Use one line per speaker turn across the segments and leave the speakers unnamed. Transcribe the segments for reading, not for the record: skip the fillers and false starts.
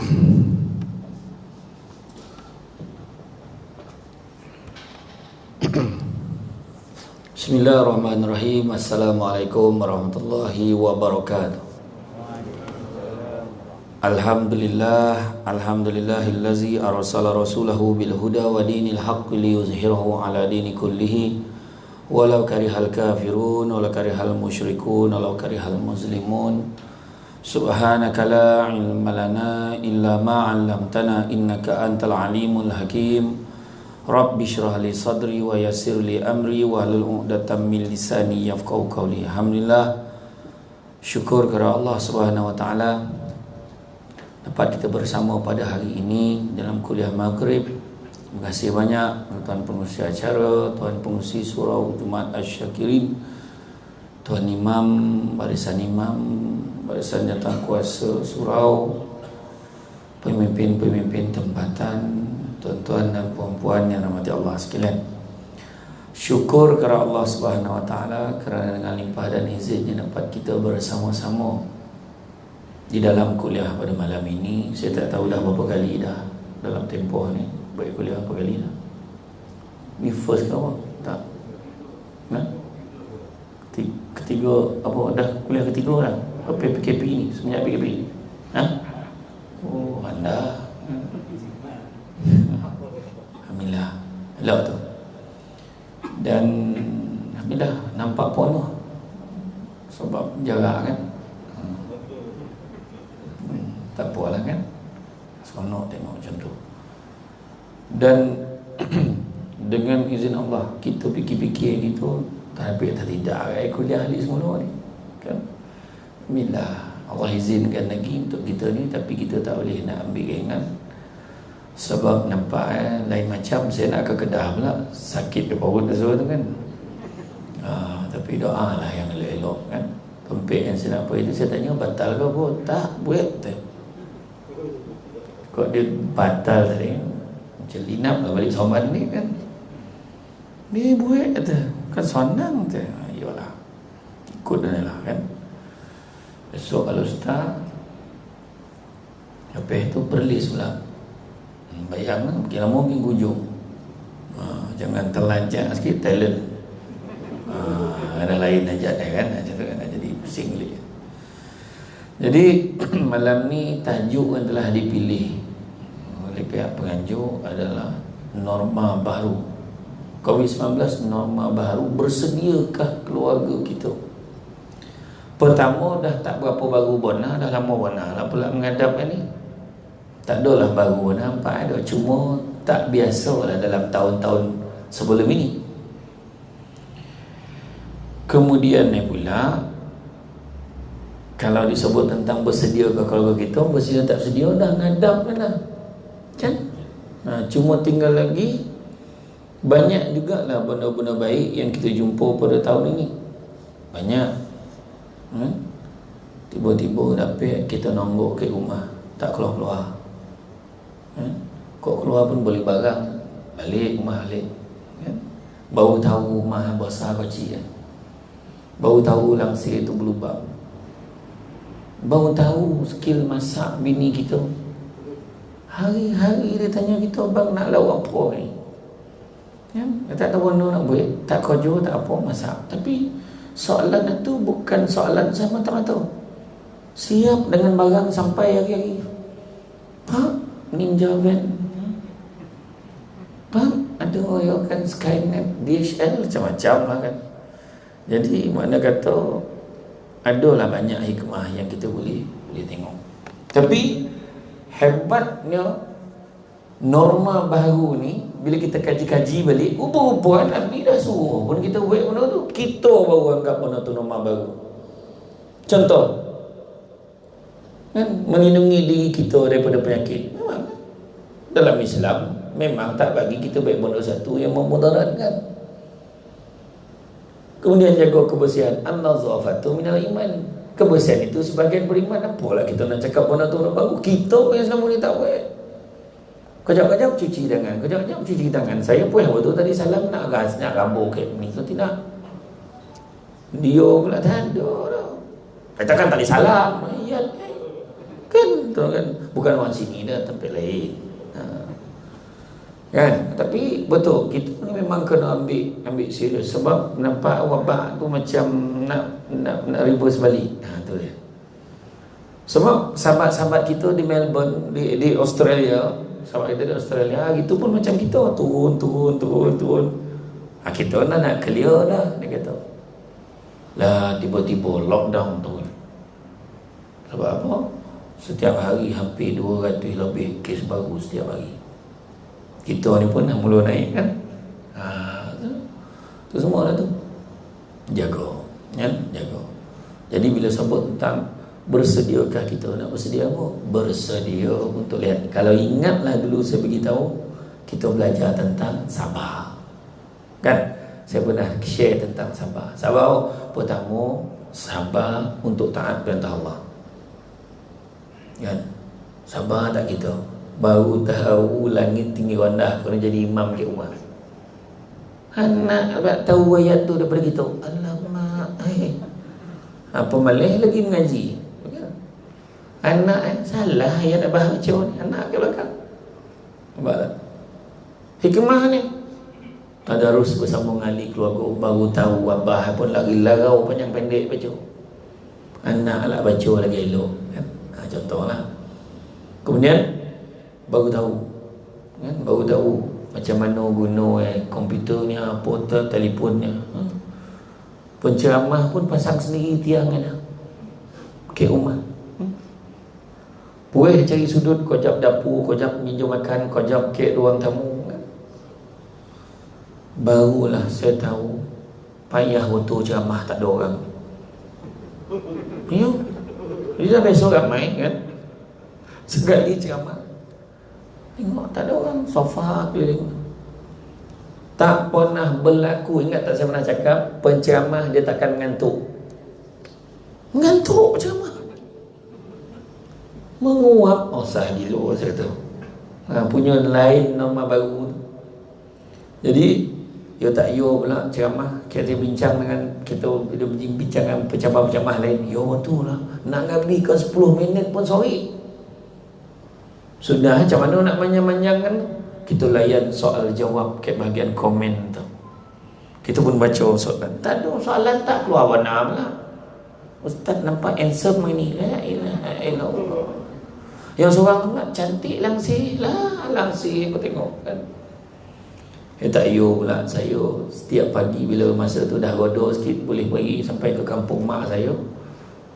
Bismillahirrahmanirrahim. Assalamualaikum warahmatullahi wabarakatuh. Alhamdulillahillazi arsala rasulahu bil huda wa dinil haqqi liyuzhirahu ala dini kullihi walau karihal kafirun walau karihal musyrikun walau karihal muslimun. Subhanaka la ilma lana illa ma 'allamtana innaka antal alimul hakim. Rabbi shrah li sadri wa yassir li amri wa hlul 'uqdatam min lisani yafqahu qawli. Alhamdulillah, syukur kepada Allah Subhanahu wa taala dapat kita bersama pada hari ini dalam kuliah maghrib. Terima kasih banyak tuan pengurusi acara, tuan pengurusi surau Jumaat Asy-Syakirin, tuan imam, barisan jawatankuasa surau, pemimpin-pemimpin tempatan, tuan-tuan dan puan-puan yang rahmati Allah sekalian. Syukur kepada Allah Subhanahu wa taala kerana dengan limpah dan izinnya dapat kita bersama-sama di dalam kuliah pada malam ini. Saya tak tahu dah berapa kali dah dalam tempoh ni buat kuliah, apa kali dah. Ni first ke apa? Tak. Nah. Ketiga apa dah kuliah ketiga dah. Apa PKP ni? Semenjak PKP. Ha? Oh, anda. Alhamdulillah. Elok tu. Dan alhamdulillah nampak penuh sebab jarak kan. Tak apalah kan. Seronok tengok macam tu. Dan dengan izin Allah kita fikir-fikir gitu, tapi tak tidak kuliah ni semula ni kan. Alhamdulillah Allah izinkan lagi untuk kita ni, tapi kita tak boleh nak ambil keinginan sebab nampak lain macam. Saya nak ke Kedah pula, sakit ke perut tu kan. Tapi doa lah yang elok kan. Pempek yang saya nak apa itu, saya tanya batal ke apa? Tak, buat tu. Kok dia batal tadi, macam linap lah balik soman ni kan. Dia buat tu kan senang tu. Yalah, ikut dia lah kan. Besok kalau ustaz, lepas tu perlis pula. Bayang lah, makin lama makin hujung. Jangan terlanjang sikit talent. Ada lain ajak dia kan, macam tu kan, jadi pusing balik. Jadi malam ni tajuk yang telah dipilih oleh pihak penganjur adalah norma baru COVID-19, norma baru. Bersediakah keluarga kita? Pertama, dah tak berapa baru benar, dah lama benar lah pula menghadap ni. Tak adalah baru nampak ada, cuma tak biasa lah dalam tahun-tahun sebelum ini. Kemudian ni pula, kalau disebut tentang bersedia ke keluarga kita, bersedia tak sedia dah ngadap kan, kan? Cuma tinggal lagi banyak jugalah benda-benda baik yang kita jumpa pada tahun ini. Banyak. Tiba-tiba dapat kita nonggok ke rumah, tak keluar-keluar. Kok keluar pun boleh barang, balik rumah balik kan? Baru tahu rumah besar kecil kan? Baru tahu langsir itu berlubang. Baru tahu skill masak bini kita. Hari-hari dia tanya kita, bang nak lauk apa ni? Ya, dia tak tahu benda nak buat, tak kerja, tak apa, masak. Tapi soalan itu bukan soalan semata-mata. Siap dengan barang sampai hari-hari. Ninja van. Ada orang kan Skynet, DHL, macam-macam lah kan. Jadi mana kata adalah banyak hikmah yang kita boleh tengok. Tapi hebatnya norma baru ni, bila kita kaji-kaji balik, rupa-rupa Nabi dah suruh pun kita buat benda tu, kita baru anggap benda tu norma baru. Contoh kan, melindungi diri kita daripada penyakit. Memang dalam Islam memang tak bagi kita buat benda satu yang memudaratkan. Kemudian jaga kebersihan. An-nazafatu minal iman. Kebersihan itu sebagian beriman. Apalah kita nak cakap benda tu baru, kita yang selama ni tak buat. Kejap-kejap cuci tangan, kejap-kejap cuci tangan. Saya pun yang betul tadi salam nak rambut kat ni tu tidak. Dia pula tak ada dah. Katakan tak boleh salam. Kan, tu kan. Bukan orang sini dah, tempat lain. Kan? Tapi betul, kita ni memang kena ambil serius. Sebab nampak wabak tu macam nak reverse balik. Tu dia. Sebab sahabat-sahabat kita di Melbourne, di Australia, sahabat kita di Australia, itu pun macam kita, turun. Kita nak clear dah, dia kata. Lah tiba-tiba lockdown turun. Sebab apa? Setiap hari hampir 200 lebih kes baru setiap hari. Kita ni pun dah mula naik kan. Tu semua dah tu. Jaga, kan? Jaga. Jadi bila sebut tentang bersediakah kita, nak bersedia apa? Bersedia untuk lihat. Kalau ingatlah dulu saya beritahu, kita belajar tentang sabar. Kan? Saya pernah share tentang sabar. Sabar pertama, sabar untuk taat perintah Allah. Kan? Sabar tak kita? Baru tahu langit tinggi rendah kena jadi imam ke rumah. Anak tahu ayat tu daripada kita. Alamak, apa malah lagi mengaji. Anak salah ayat nak baca ni, anak ke belakang. Nampak tak? Hikmah ni. Tadarus bersama ngali keluarga, baru tahu abah pun lagi larau panjang pendek baca. Anak lah baca lagi elok kan? Contohlah. Kemudian baru tahu kan? Baru tahu macam mana guna komputernya, portal telefonnya. Penceramah pun pasang sendiri tiang kan? Ke rumah. Boleh cari sudut, kojap dapur, kojap meja makan, kojap ke ruang tamu kan? Barulah saya tahu payah waktu ceramah tak ada orang. Ya, dia dah besok ramai kan? Sekali ceramah tengok tak ada orang, sofa keliling. Tak pernah berlaku, ingat tak saya pernah cakap, penceramah dia takkan mengantuk. Mengantuk ceramah, menguap. Sah gila saya kata. Punya lain nama baru. Jadi dia tak pula ceramah. Kita bincang dengan kita bincang dengan penceramah-penceramah lain. Betul lah, nak ngabdikan 10 minit pun sorry. Sudah macam mana nak manjang-manjangkan? Kita layan soal jawab ke bahagian komen tu. Kita pun baca soalan. Tak ada soalan tak keluar warna pula. Ustaz nampak handsome ni. La ilaha illallah. Yang seorang tu nak cantik langsir lah. Langsir aku tengok kan. Tak pula saya setiap pagi bila masa tu dah roda sikit boleh pergi sampai ke kampung mak saya.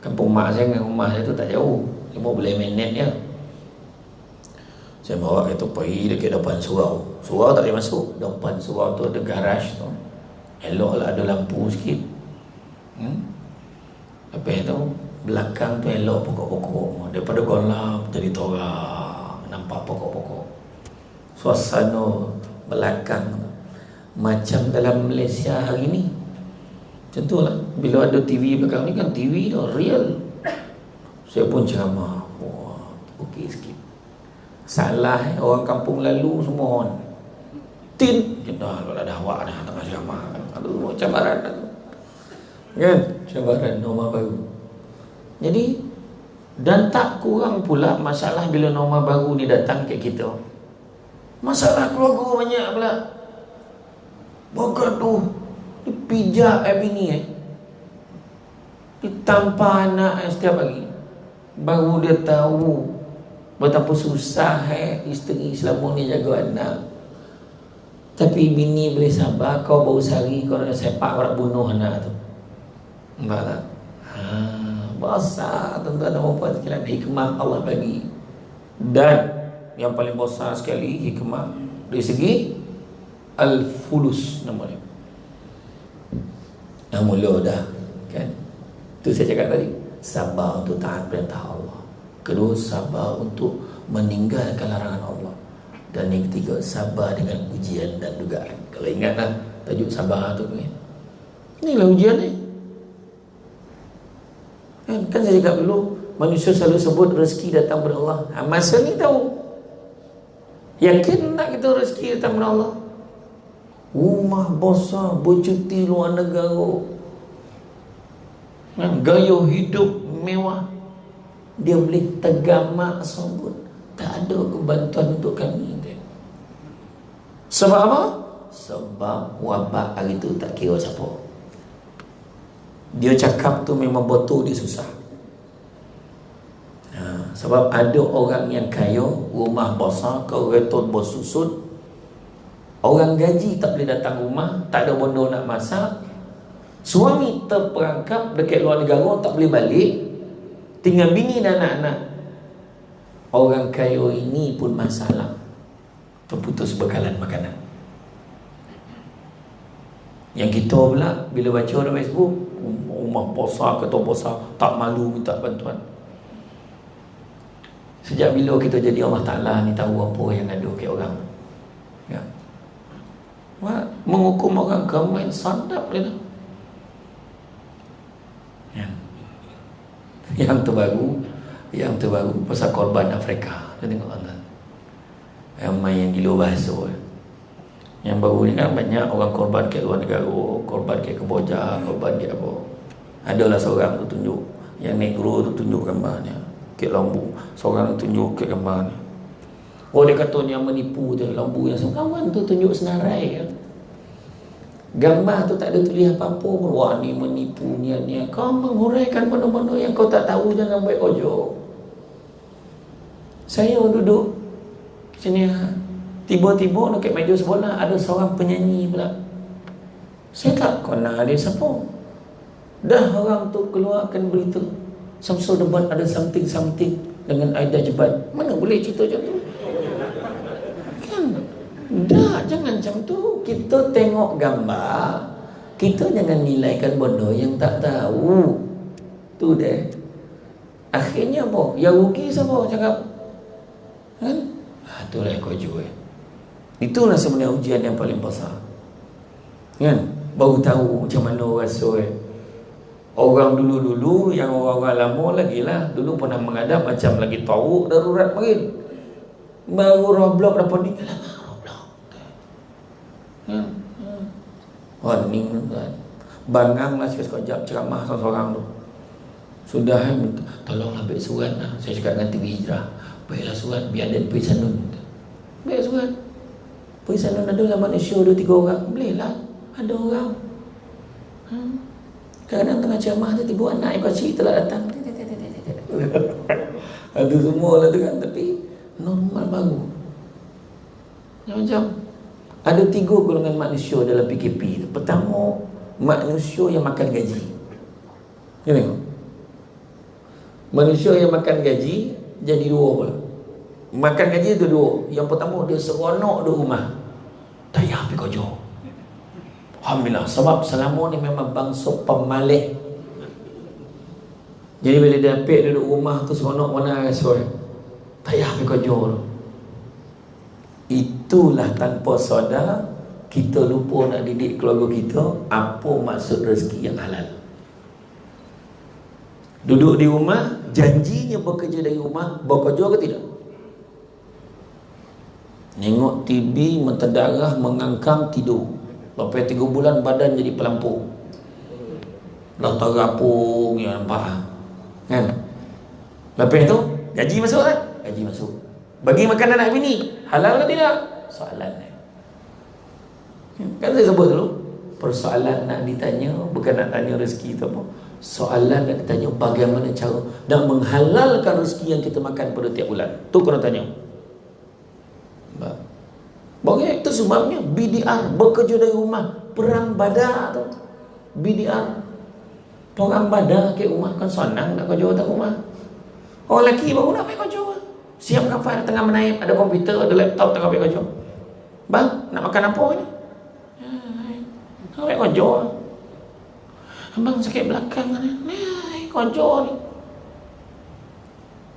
Kampung mak saya dengan rumah saya tu tak jauh, 15 minit je. Saya bawa kereta pergi dekat depan surau. Surau tak boleh masuk. Depan surau tu ada garaj tu. Elok lah ada lampu sikit. Lepas tu belakang tu elok pokok-pokok. Daripada gelap jadi terang, nampak pokok-pokok. Suasana belakang macam dalam Malaysia hari ni. Macam tu lah. Bila ada TV belakang ni kan, TV tu real. Saya pun ceramah. Wah, okey sikit. Salah orang kampung lalu semua on. Tin kita dah awak dah tengah ceramah. Aduh, cabaran tu. Kan? Cabaran norma baru. Jadi dan tak kurang pula masalah bila norma baru ni datang ke kita. Masalah keluarga banyak pula. Bukan tu dipijak bini ditampar anak setiap hari. Baru dia tahu betapa susah isteri selama ni jaga anak. Tapi bini boleh sabar. Kau baru sehari kau nak sepak, kau nak bunuh anak tu. Nampak tak? Besar tuan-tuan dan puan sekalian, hikmah Allah bagi. Dan yang paling besar sekali hikmah dari segi Al-Fulus nama dia. Yang mula dah kan. Tu saya cakap tadi, sabar untuk taat perintah Allah. Kedua, sabar untuk meninggalkan larangan Allah. Dan yang ketiga, sabar dengan ujian dan dugaan. Kalau ingatlah tajuk sabar tu kan. Inilah ujian ni. Kan saya cakap dulu, manusia selalu sebut rezeki datang dari Allah. Masa ni tahu. Yakin tak kita rezeki datang dari Allah? Rumah besar, bercuti luar negara, gaya hidup mewah. dia boleh tergamak sobut. Tak ada kebantuan untuk kami. Sebab apa? Sebab wabak hari tu tak kira siapa. Dia cakap tu memang betul, dia susah. Sebab ada orang yang kaya, rumah besar, kereta bersusut, orang gaji tak boleh datang rumah, tak ada benda nak masak, suami terperangkap dekat luar negara, tak boleh balik, tinggal bini dan anak-anak. Orang kaya ini pun masalah, terputus bekalan makanan. Yang kita pula bila baca dalam Facebook, rumah besar, kereta besar, tak malu minta bantuan. Sejak bila kita jadi Allah Ta'ala ni tahu apa yang ada ke orang? Ya. Menghukum orang ke main sadap dia. Ya. Yang terbaru pasal korban Afrika. Saya tengok tuan-tuan, ramai yang gila bahasa. Yang baru ni kan banyak orang korban ke luar negara, korban ke Kemboja, korban ke apa. Adalah seorang tu tunjuk, yang negro tu tunjuk gambarnya ke lambu, seorang tu tunjuk ke gambarnya. Oh, dia kata yang menipu tu lambu yang kawan tu tunjuk senarai kan. Gambar tu tak ada tulis apa-apa pun. Wah, ni menipu ni. Kau menghuraikan benda-benda yang kau tak tahu, jangan baik ojo. Saya duduk sini, tiba-tiba dekat meja sebelah ada seorang penyanyi pula. Saya tak kenal dia siapa. Dah orang tu keluarkan berita Samsul Debat ada something dengan Aida Jebat. Mana boleh cerita macam tu kan? Dah, jangan macam tu. Kita tengok gambar, kita jangan nilaikan benda yang tak tahu. Tu deh. Akhirnya apa? Yang rugi siapa cakap? Kan? Itulah yang kau jual. Itulah sebenarnya ujian yang paling besar. Kan? Baru tahu macam mana rasa. Orang dulu-dulu, yang orang-orang lama lagi lah, dulu pernah menghadap macam lagi tahu darurat makin. Baru roblok dapat ni. Alamak, roblok. Kan? Warning kan. Bangang lah sekejap ceramah seorang tu. Sudah tolong ambil surat lah. Saya cakap dengan TV Hijrah, baiklah surat biar dan pergi sanun. Baik surat. Pergi sanun ada lah manusia 2-3 orang. Boleh lah. Ada orang. Kadang tengah ceramah tu tiba anak yang kecil telah datang. Ada semua lah tu kan. Tapi normal baru. Macam ada 3 golongan manusia dalam PKP tu. Pertama, manusia yang makan gaji. Ya tengok. Manusia yang makan gaji jadi 2 pula. Makan gaji tu 2. Yang pertama, dia seronok di rumah, tak payah pergi kerja. Alhamdulillah, sebab selama ni memang bangsa pemalih. Jadi bila dia dapat duduk rumah tu seronok mana rasa, tak payah pergi kerja. Itulah tanpa sadar kita lupa nak didik keluarga kita apa maksud rezeki yang halal. Duduk di rumah, janjinya bekerja dari rumah, bekerja ke tidak? Tengok TV, menterdarah, mengangkang, tidur. Lepas 3 bulan badan jadi pelampung. Dah terapung yang nampak kan? Lepas tu gaji masuk kan? Gaji masuk. Bagi makan anak bini, halal ke tidak? Soalan kan saya sebut dulu. Persoalan nak ditanya bukan nak tanya rezeki tu apa. Soalan nak ditanya bagaimana cara nak menghalalkan rezeki yang kita makan pada tiap bulan. Tu kena tanya. Bagi itu sebabnya BDR, bekerja dari rumah, perang Badar tu. BDR, perang Badar ke rumah kan senang nak kerja dari rumah. Orang lelaki baru nak pergi kerja. Siap kapal tengah menaik, ada komputer, ada laptop tengah pergi kerja. Bang, nak makan apa ni? Nak pergi kerja. Abang sakit belakang ni. Kerja ni.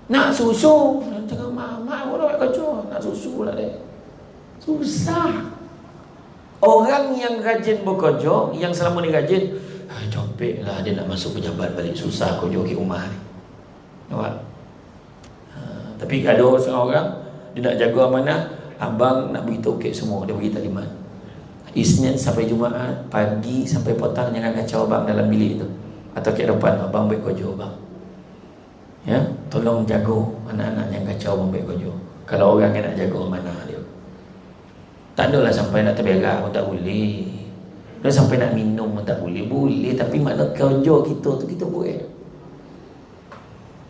Nak susu. Cakap mak pun nak pergi kerja. Nak susu lah dia. Susah. Orang yang rajin bekerja, yang selama ni rajin, copek lah dia nak masuk pejabat balik, susah kerja ke rumah ni. Nampak? Tapi ada setengah orang dia nak jaga amanah, abang nak beritahu ke semua, dia bagi taklimat. Isnin sampai Jumaat, pagi sampai petang jangan kacau abang dalam bilik tu. Atau ke depan abang baik kerja abang. Ya, tolong jaga anak-anak yang kacau ambil kerja. Kalau orang yang nak jaga mana dia. Tak adalah sampai nak terberak pun tak boleh. Dan sampai nak minum pun tak boleh. Boleh, tapi makna kerja kita tu kita buat.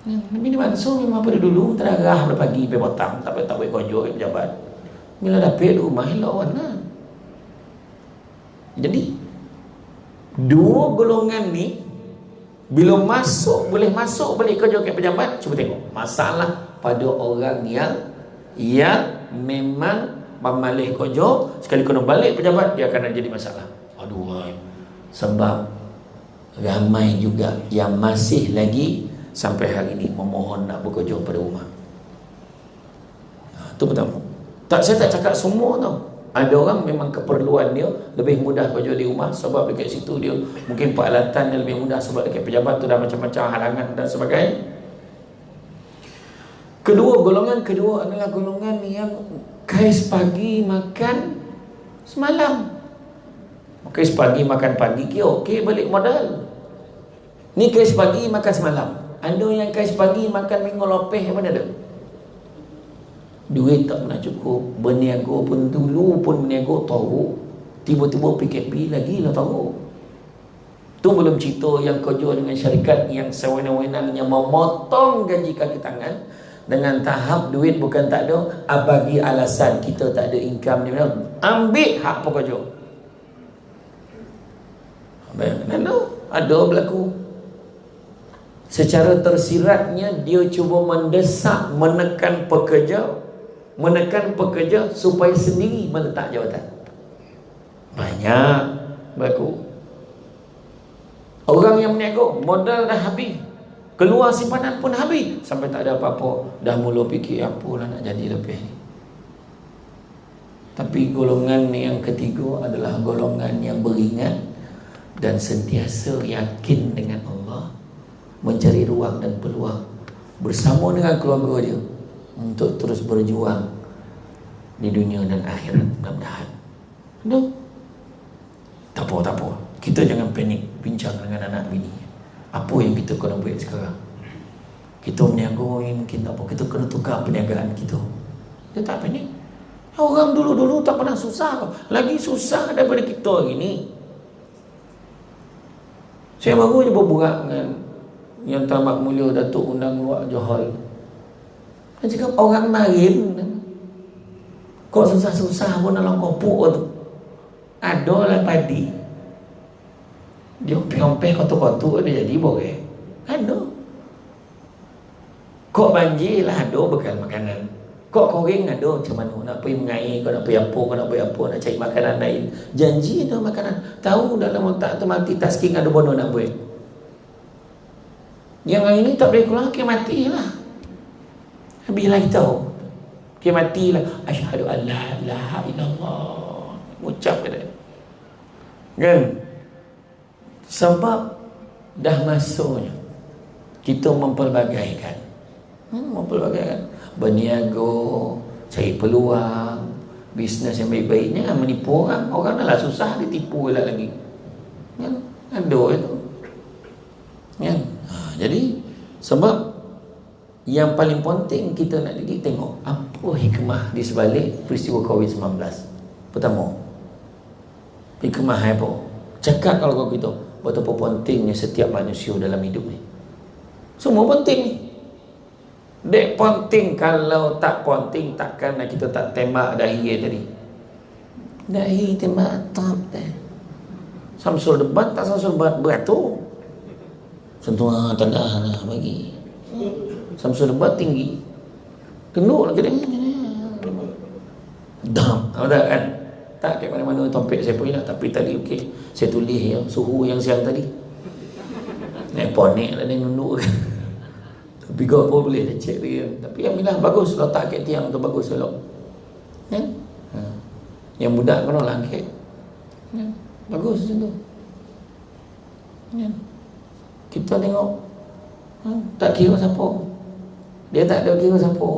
Nabi ni bangsa memang pada dulu terarah pada pagi sampai petang, tak boleh kerja pejabat. Bila dapat rumah elok warna. Jadi dua golongan ni bila boleh masuk balik kerja ke pejabat, cuba tengok masalah pada orang yang memang memalih kerja, sekali kena balik pejabat dia akan jadi masalah. Aduh, sebab ramai juga yang masih lagi sampai hari ini memohon nak bekerja pada rumah. Itu pertama. Saya tak cakap semua tau. Ada orang memang keperluan dia lebih mudah kerja di rumah sebab dekat situ dia mungkin peralatan yang lebih mudah sebab dekat pejabat tu dah macam-macam halangan dan sebagainya. Golongan kedua adalah golongan yang kais pagi makan semalam. Kais pagi makan pagi ke okey balik modal. Ni kais pagi makan semalam. Ada yang kais pagi makan minggu lepas mana ada? Duit tak pernah cukup. Berniaga pun dulu pun berniaga tahu. Tiba-tiba PKP lagi lah tahu. Tu belum cerita yang kerja dengan syarikat yang sewenang-wenangnya memotong gaji kaki tangan dengan tahap duit bukan tak ada, bagi alasan kita tak ada income ni, ambil hak pekerja. Ada berlaku. Secara tersiratnya dia cuba mendesak, menekan pekerja supaya sendiri meletak jawatan. Banyak berlaku. Orang yang berniaga modal dah habis, keluar simpanan pun habis, sampai tak ada apa-apa, dah mula fikir apalah nak jadi lepas ni. Tapi golongan yang ketiga adalah golongan yang beringat dan sentiasa yakin dengan Allah, mencari ruang dan peluang bersama dengan keluarga dia untuk terus berjuang di dunia dan akhirat. Mudah-mudahan. Tak apa. Kita jangan panik bincang dengan anak bini. Apa yang kita kena buat sekarang? Kita berniaga mungkin tak apa, kita kena tukar perniagaan kita. Dia tak panik. Orang dulu-dulu tak pernah susah, lagi susah daripada kita hari ni. Saya baru je berbual dengan yang tamat mulia Datuk Undang Luak Johor. Dia cakap orang marin kok susah-susah pun dalam kopuk tu adalah padi. Dia ompeh-ompeh kotor-kotor dia jadi boleh. Ada. Kok banjir lah ada bekal makanan. Kok koreng ada macam mana nak pergi mengair, kau nak pergi apa, nak cari makanan lain. Janji ada makanan. Tahu dalam otak tu multitasking ada bono nak buat. Yang hari ni tak boleh keluar, dia matilah. Habislah kita. Dia matilah. Asyhadu an la ilaha illallah. Ucap dia. Kan? Sebab dah masuknya kita mempelbagaikan. Berniaga, cari peluang, bisnes yang baik-baiknya, menipu orang. Orang dah lah susah, dia tipu lagi. Kan? Ada itu. Kan? Jadi sebab yang paling penting kita nak didik, tengok apa hikmah di sebalik peristiwa COVID-19. Pertama, hikmah apa? Cakap kalau kau kita betapa pentingnya setiap manusia dalam hidup ni. Semua penting ni. Dek penting, kalau tak penting takkan kita tak tembak dahi tadi. Dahi tembak top dah. Samsul debat tak samsul debat beratur. Sentuh tanda lah bagi. Samsul debat tinggi. Kenduk lah kita. Dam. Tahu tak kan? Tak kat mana-mana topik saya pergi lah. Tapi tadi okey, saya tulis ya, suhu yang siang tadi. Ponik lah dia nunduk kan. Tapi kau apa boleh dia cek dia. Tapi yang bilang bagus, letak kat tiang tu bagus elok. Kan? Yang budak kena langkit. Kan? Bagus macam tu. Kan? Kita tengok. Tak kira siapa. Dia tak ada kira siapa.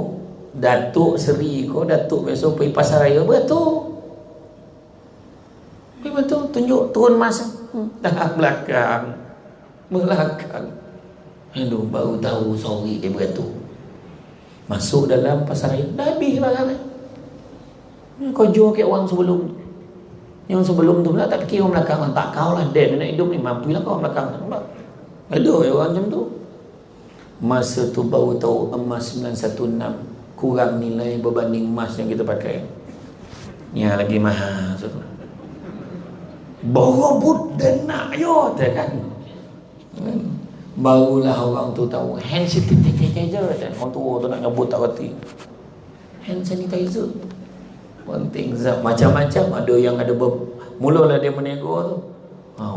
Datuk Seri kau, Datuk besok pergi pasar raya, betul. Betul, tunjuk turun masa. Dah belakang. Aduh, baru tahu sorry dia beratur. Masuk dalam pasaraya, dah habis barang. Kau jual ke orang sebelum tu. Yang sebelum tu pula tak fikir orang belakang. Tak kau lah, Dan nak hidup ni, mampu lah kau orang belakang. Nampak? Ada orang macam tu. Masa tu baru tahu emas 916 kurang nilai berbanding emas yang kita pakai. Ni lagi mahal. Borobut dan nak yo, kan? Barulah orang tu tahu hand sanitizer. Orang tua tu nak nyebut tak reti. Hand sanitizer penting zat. Macam-macam. Ada yang ada mulalah dia menego tu,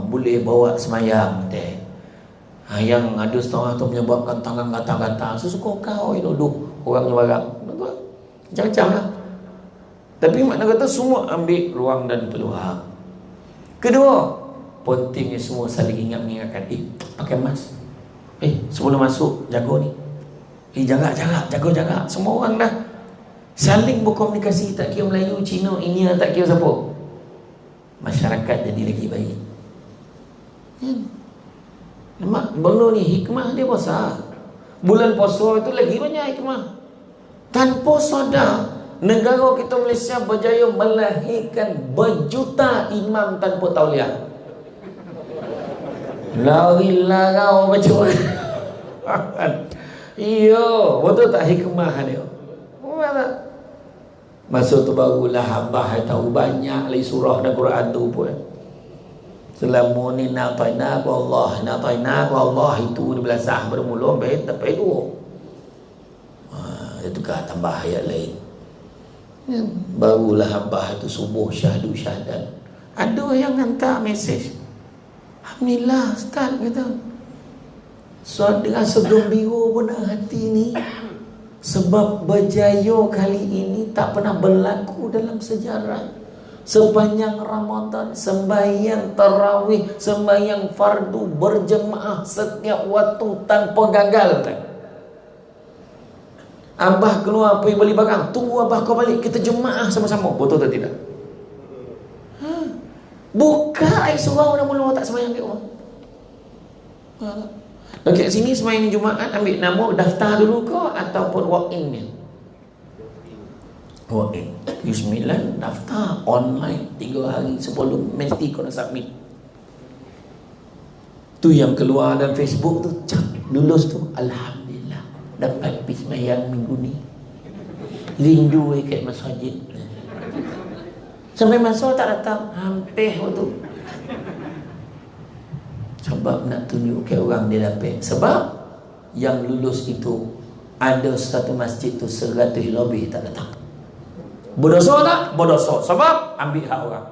boleh bawa semayang deh. Yang ada setengah tu menyebabkan tangan gatal-gatal. Sesuka kau duduk orangnya barang macam-macam lah. Tapi makna kata semua ambil ruang dan peluang. Kedua, pentingnya semua saling ingat-ingatkan. Pakai mask. Sebelum masuk jaga ni. Jaga. Semua orang dah saling berkomunikasi. Tak kira Melayu, Cina, India, tak kira siapa. Masyarakat jadi lagi baik. Nampak? Benda ni hikmah dia besar. Bulan puasa itu lagi banyak hikmah. Tanpa sadar, negara kita Malaysia berjaya melahirkan berjuta imam tanpa tauliah. Lari-larau macam iya, betul tak hikmah dia? Masa tu barulah Abah tahu banyak lagi surah dan Quran tu pun. Selama ni nataina Allah itu di belasah bermula sampai tu. Itu kan tambah ayat lain. Barulah Abah tu subuh syahdu syahadat. Ada yang hantar mesej, alhamdulillah Ustaz kata, so dengan segembira pun hati ni, sebab berjaya kali ini tak pernah berlaku dalam sejarah. Sepanjang Ramadan, sembahyang tarawih, sembahyang fardu berjemaah setiap waktu tanpa gagal. Abah keluar pergi beli barang, tunggu Abah kau balik, kita jemaah sama-sama. Betul atau tidak? Buka air surau dah mula tak sembahyang kat orang. Kat sini sembahyang Jumaat ambil nama daftar dulu ke ataupun walk-in ni? Walk-in. Bismillah, daftar online 3 hari sebelum mesti kau nak submit. Tu yang keluar dalam Facebook tu, lulus tu, alhamdulillah dapat pergi sembahyang minggu ni. Rindu kat masjid. Sampai masa tak datang, hampir waktu. Sebab nak tunjuk ke orang dia dapat. Sebab yang lulus itu ada satu masjid tu 100 lebih tak datang. Berdosa tak? Berdosa. Sebab ambil hak orang.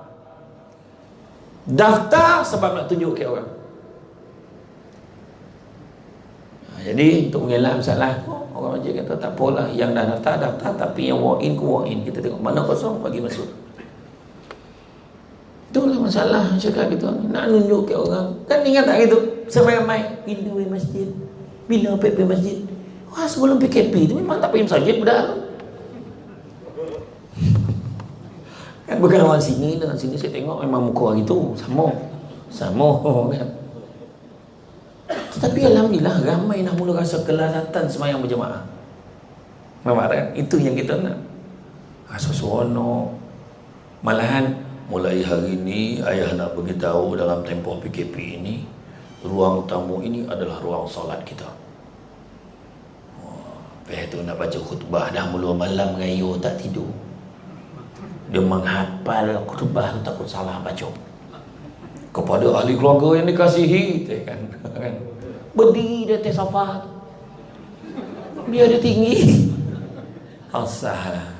Daftar sebab nak tunjuk ke orang. Jadi untuk mengelak masalah, orang masjid kata tak apalah, yang dah daftar, tapi yang walk in ke walk in. Kita tengok mana kosong bagi masuk. Itulah masalah cakap gitu. Nak nunjuk ke orang. Kan ingat tak gitu? Ramai-ramai rindu masjid. Bila pergi masjid? Wah, sebelum PKP tu memang tak pergi masjid budak. Kan bukan orang sini, dengan sini saya tengok memang muka orang itu sama kan. Tetapi alhamdulillah ramai nak mula rasa kelazatan sembahyang berjemaah. Nampak kan? Itu yang kita nak. Rasa seronok. Malahan mulai hari ini ayah nak beritahu dalam tempoh PKP ini, ruang tamu ini adalah ruang solat kita. Lepas tu nak baca khutbah dah mula malam ngayu tak tidur. Dia menghafal khutbah tu takut salah baca. Kepada ahli keluarga yang dikasihi, kan? Berdiri di atas sofa tu. Biar dia tinggi. Asal.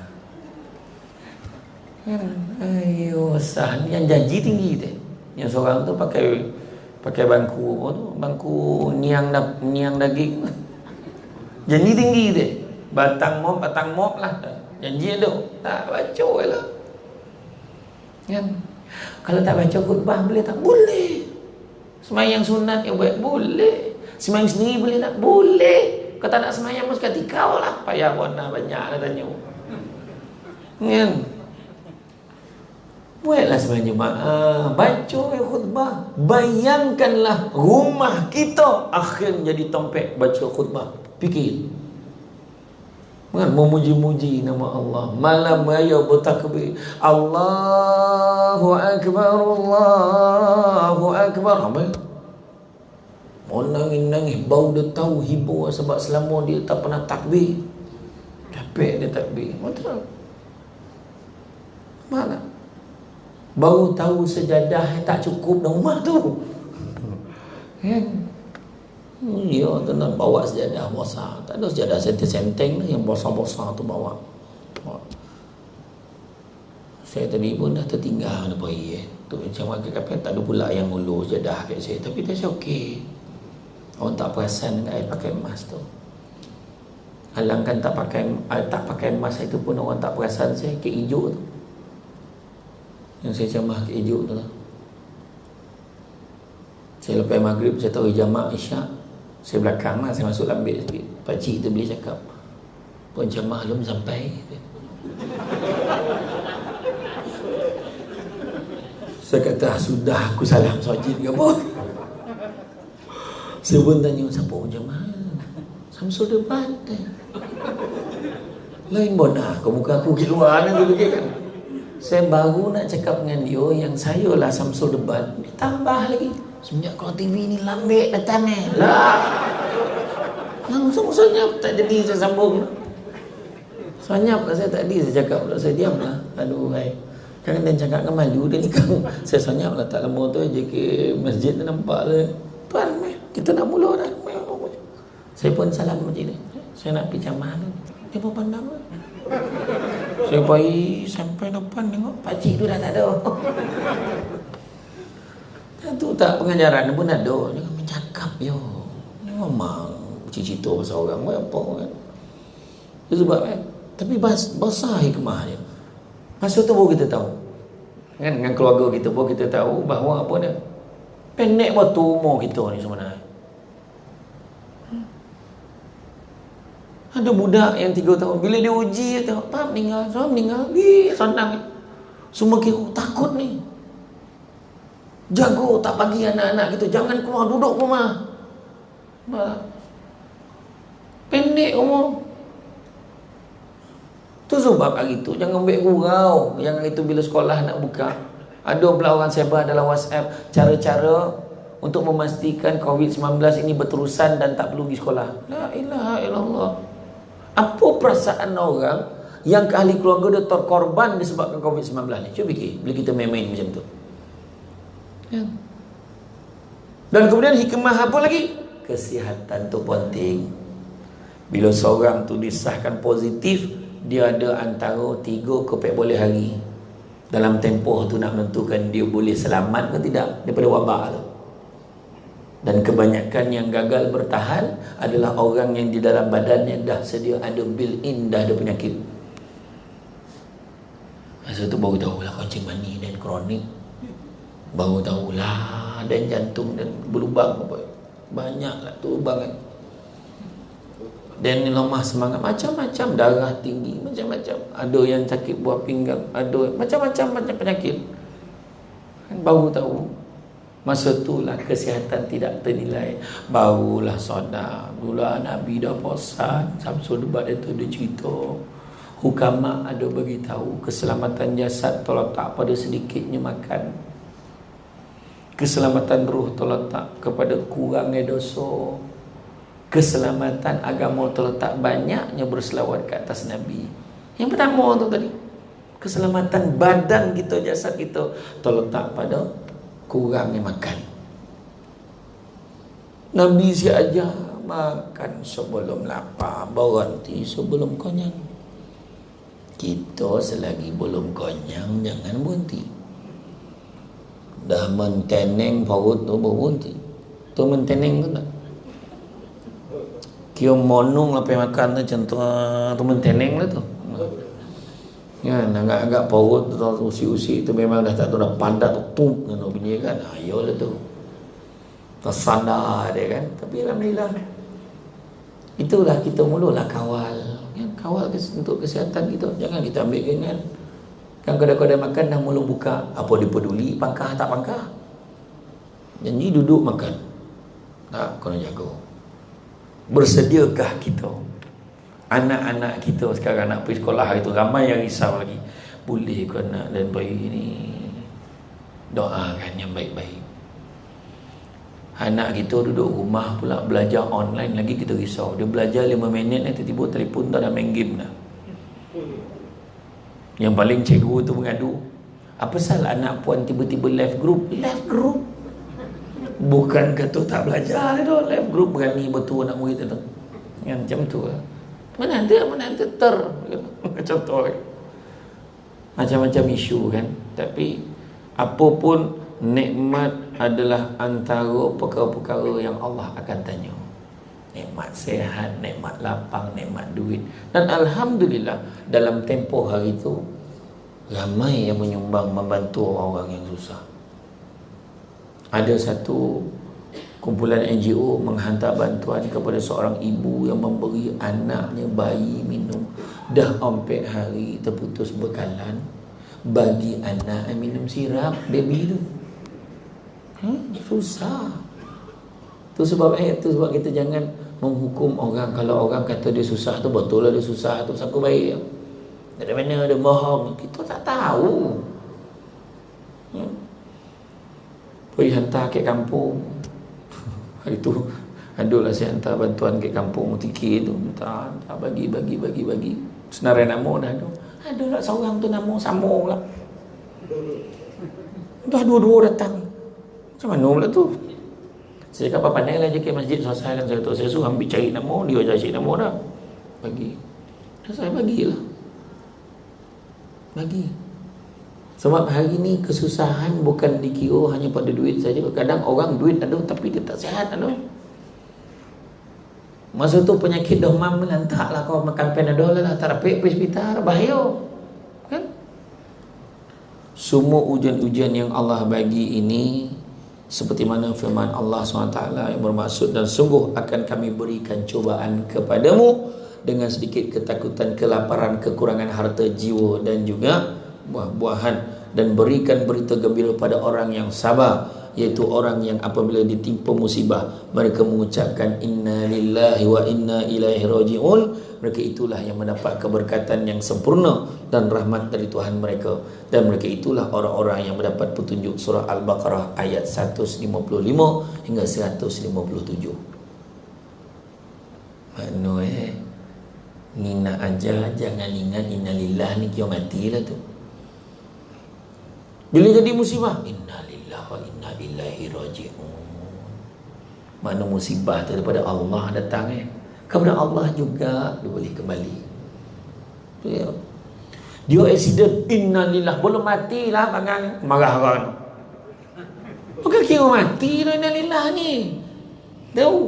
Ayo, sah ni yang janji tinggi tu. Yang seorang tu pakai bangku apa tu? Bangku niang daging. Janji tinggi tu. Batang mop lah. Janji ada. Tak baca lah. Kan? Kalau tak baca khutbah boleh tak? Boleh. Semayang sunat yang buat boleh. Semayang sendiri boleh tak? Boleh. Kau tak nak semayang pun sekali kau lah. Payah warna banyak lah tanya. Kan? Buatlah sembahyang jemaah, baca khutbah. Bayangkanlah rumah kita akhir jadi tempat baca khutbah. Fikir. Kan memuji-muji nama Allah. Malam raya bertakbir. Allahu akbar, Allahu akbar. Apa? Orang nangis-nangis, bau dia tahu hibur sebab selama dia tak pernah takbir. Capek dia takbir. Betul. Mana? Baru tahu sejadah yang tak cukup dalam rumah tu. Kan? Ya, tu nak bawa sejadah besar. Tak ada sejadah senteng-senteng lah yang besar-besar tu bawa. Saya tadi pun dah tertinggal dah pergi. Tu macam mana tak ada pula yang ulur sejadah kat saya. Tapi tak saya okey. Orang tak perasan dengan saya pakai emas tu. Halangkan tak pakai emas itu pun orang tak perasan saya ke hijau tu. Yang saya camah ke hijau tu lah. Saya lepas maghrib saya tahu jamak isyak. Saya belakang lah, saya masuk lambat sikit. Pakcik tu boleh cakap, pun camah belum sampai. Saya kata sudah aku salam sojid ke apa. Saya pun tanya, siapa jamah? Samsul depan. Lain bona, kau muka aku ke luar ni tu kan. Saya baru nak cakap dengan dia yang saya lah Samsul Debat. Dia tambah lagi. Semenjak keluar TV ni lambat datang lah. Langsung senyap. Tak jadi saya sambung. Senyap lah saya tak ada. Saya cakap pula. Saya diam lah. Aduh hai. Jangan dia cakap dengan maju. Dia ni kan. Saya senyap lah. Tak lama tu je ke masjid tu nampak lah. Tuan kita nak mula dah. Saya pun salam macam ni. Saya nak pergi camah tu. Dia pun pandang lah. Saya pergi sampai depan tengok pakcik tu dah tak ada. Tu tak pengajaran pun ada. Jangan mencakap yo. Ni memang cerita pasal orang apa kan. Itu sebab kan. Tapi besar hikmah dia. Masa tu baru kita tahu. Kan dengan keluarga kita baru kita tahu bahawa apa dia. Pendek waktu umur kita ni sebenarnya. Ada budak yang 3 tahun. Bila dia uji, dia tengok, Pak meninggal, Suam meninggal. Senang. Semua kira takut ni. Jago tak bagi anak-anak kita. Jangan keluar duduk rumah. Pendek umur. Tu sebab hari tu. Jangan ambil gurau. Yang hari tu bila sekolah nak buka. Ada pula orang sebar dalam WhatsApp. Cara-cara untuk memastikan COVID-19 ini berterusan dan tak perlu pergi sekolah. La ilaha illallah. Apa perasaan orang yang ahli keluarga dia terkorban disebabkan COVID-19 ni? Cuba fikir, bila kita main-main macam tu. Ya. Dan kemudian hikmah apa lagi? Kesihatan tu penting. Bila seorang tu disahkan positif, dia ada antara 3 ke 14 hari. Dalam tempoh tu nak menentukan dia boleh selamat ke tidak daripada wabak tu. Dan kebanyakan yang gagal bertahan adalah orang yang di dalam badannya dah sedia ada built-in, dah ada penyakit. Masa tu baru tahulah kencing mani dan kronik. Baru tahulah dan jantung dan berlubang apa. Banyaklah tu lubang kan. Dan lemah semangat, macam-macam, darah tinggi, macam-macam. Ada yang sakit buah pinggang, ada macam-macam penyakit. Baru tahu. Masa itulah kesihatan tidak ternilai. Barulah sadar. Mula Nabi dah pesan. Samsul Debat itu dia cerita. Hukama ada beritahu keselamatan jasad terletak pada sedikitnya makan. Keselamatan ruh terletak kepada kurangnya dosa. Keselamatan agama terletak banyaknya berselawat ke atas Nabi. Yang pertama tu tadi. Keselamatan badan kita, jasad kita terletak pada kurangnya makan. Nabi siaja makan sebelum lapar, berhenti sebelum kenyang. Kita selagi belum kenyang jangan berhenti. Dah menteneng perut tu berhenti. Tu menteneng tu tak? Kio monong lepas makan tu contoh tu menteneng lah tu. Ya, agak-agak perut tu usi-usi tu memang dah tak tahu dah pandat tu tup kan bunyi kan. Ayolah tu. Tersandar dia kan. Tapi alhamdulillah. Itulah kita mulalah kawal. Kan kawal untuk kesihatan kita. Jangan kita ambil dengan Kan kadang-kadang makan dah mula buka, apa dia peduli pangkah tak pangkah. Janji duduk makan. Tak, kena jaga. Bersediakah kita? Anak-anak kita sekarang nak pergi sekolah hari tu, ramai yang risau lagi. Boleh ke anak dan bayi ni? Doakan yang baik-baik. Anak kita duduk rumah pula belajar online lagi, kita risau. Dia belajar 5 minit tiba-tiba telefon tak dah main game dah. Yang paling cikgu tu mengadu, apa salah anak puan tiba-tiba left group? Left group? Bukan kata tak belajar tu, left group berani betul nak murid tu. Yang macam tu lah. Mana ada macam tu. Macam-macam isu kan. Tapi apapun, nikmat adalah antara perkara-perkara yang Allah akan tanya. Nikmat sehat, nikmat lapang, nikmat duit. Dan Alhamdulillah dalam tempoh hari itu ramai yang menyumbang, membantu orang-orang yang susah. Ada satu kumpulan NGO menghantar bantuan kepada seorang ibu yang memberi anaknya bayi minum. Dah 4 hari terputus bekalan, bagi anak minum sirap baby tu. Susah. Tu sebab kita jangan menghukum orang. Kalau orang kata dia susah tu, betul lah dia susah tu, siapa baik? Dari mana dia bohong? Kita tak tahu. Pergi hantar ke kampung. Hari tu adalah saya hantar bantuan ke kampung Tiki tu, hantar bagi. Senarai nama dah ada. Adalah seorang tu nama sama pula. Dah dua-dua datang. Macam mana pula tu? Saya cakap apa pandai lah je ke masjid selesai kan. Saya kata saya suruh ambil cari nama, dia ajar cari nama dah. Bagi. Dan saya bagilah. Bagi. Sebab hari ni kesusahan bukan dikira hanya pada duit saja. Kadang orang duit ada tapi dia tak sihat ada. Masa tu penyakit demam melantaklah, kau makan Panadol lah, terapik pergi hospital, bahaya. Kan? Semua ujian-ujian yang Allah bagi ini seperti mana firman Allah SWT yang bermaksud, dan sungguh akan kami berikan cubaan kepadamu dengan sedikit ketakutan, kelaparan, kekurangan harta, jiwa dan juga buah-buahan, dan berikan berita gembira pada orang yang sabar, iaitu orang yang apabila ditimpa musibah mereka mengucapkan inna lillahi wa inna ilaihi raji'un. Mereka itulah yang mendapat keberkatan yang sempurna dan rahmat dari Tuhan mereka, dan mereka itulah orang-orang yang mendapat petunjuk. Surah Al-Baqarah ayat 155 hingga 157. Mana Nina aja jangan ingat innalillah ni kira matilah tu. Bila jadi musibah, innalillahi wa inna ilaihi raji'un. Mana musibah tu daripada Allah datang kepada Allah juga dia boleh kembali. Ya. Dia accident, innalillah, belum matilah bangang marah kan. Bukan kira mati lah innalillah ni. Tahu?